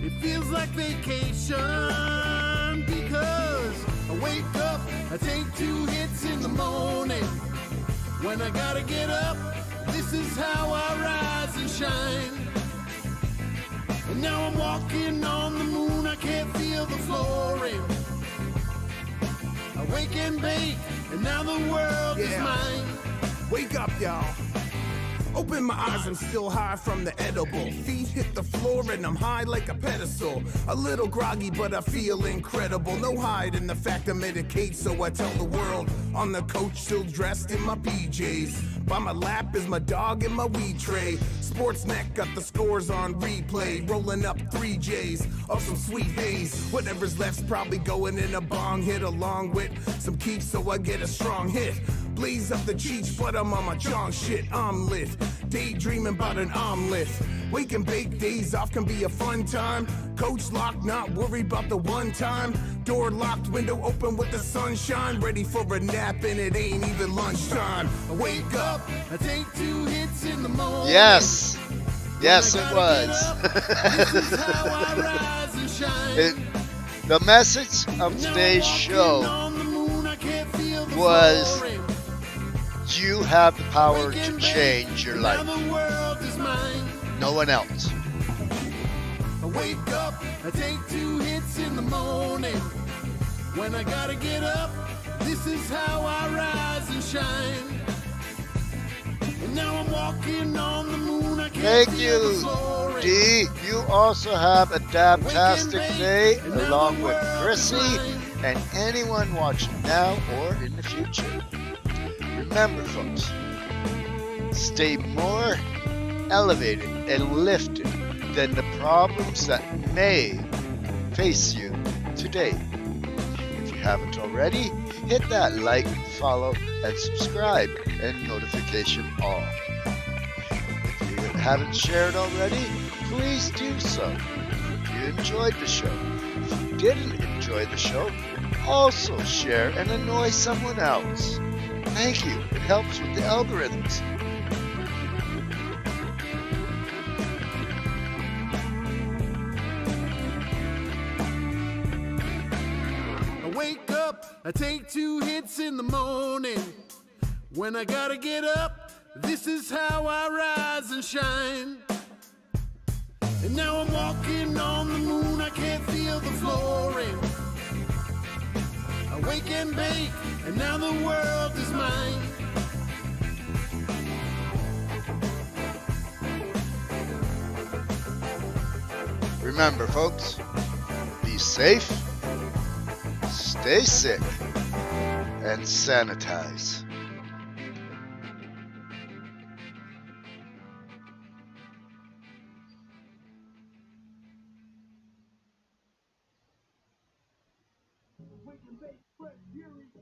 It feels like vacation because I wake up, I take 2 hits in the morning. When I gotta get up, this is how I rise and shine. And now I'm walking on the moon, I can't feel the flooring. I wake and bake, and now the world is mine. Wake up, y'all. Open my eyes, I'm still high from the edible. Feet hit the floor and I'm high like a pedestal. A little groggy, but I feel incredible. No hide in the fact I medicate, so I tell the world. On the couch, still dressed in my PJs. By my lap is my dog and my weed tray. Sportsnet got the scores on replay. Rolling up 3 J's of some sweet haze. Whatever's left's probably going in a bong hit along with some keeps, so I get a strong hit. Blaze up the cheeks, but I'm on my John shit. I'm lit, daydreaming about an omelet. Wake and bake days off can be a fun time. Coach locked, not worried about the one time. Door locked, window open with the sunshine. Ready for a nap and it ain't even lunchtime. I wake up, I take 2 hits in the morning. Yes. Yes, it was. The message of today's show was you have the power to change your life. No one else. I wake up, I take 2 hits in the morning. When I gotta get up, this is how I rise and shine. And now I'm walking on the moon, I can't Thank feel the you, flooring. D. You also have a Dabtastic day along with Chrissy and anyone watching now or in the future. Remember, folks, stay more elevated and lifted than the problems that may face you today. If you haven't already, hit that like, follow, and subscribe and notification all. If you haven't shared already, please do so. If you enjoyed the show, if you didn't enjoy the show, also share and annoy someone else. Thank you. It helps with the algorithms. I wake up. up, I take 2 hits in the morning. When I gotta get up, this is how I rise and shine. And now I'm walking on the moon, I can't feel the flooring. I wake and bake, and now the world is mine. Remember, folks, be safe, stay sick, and sanitize.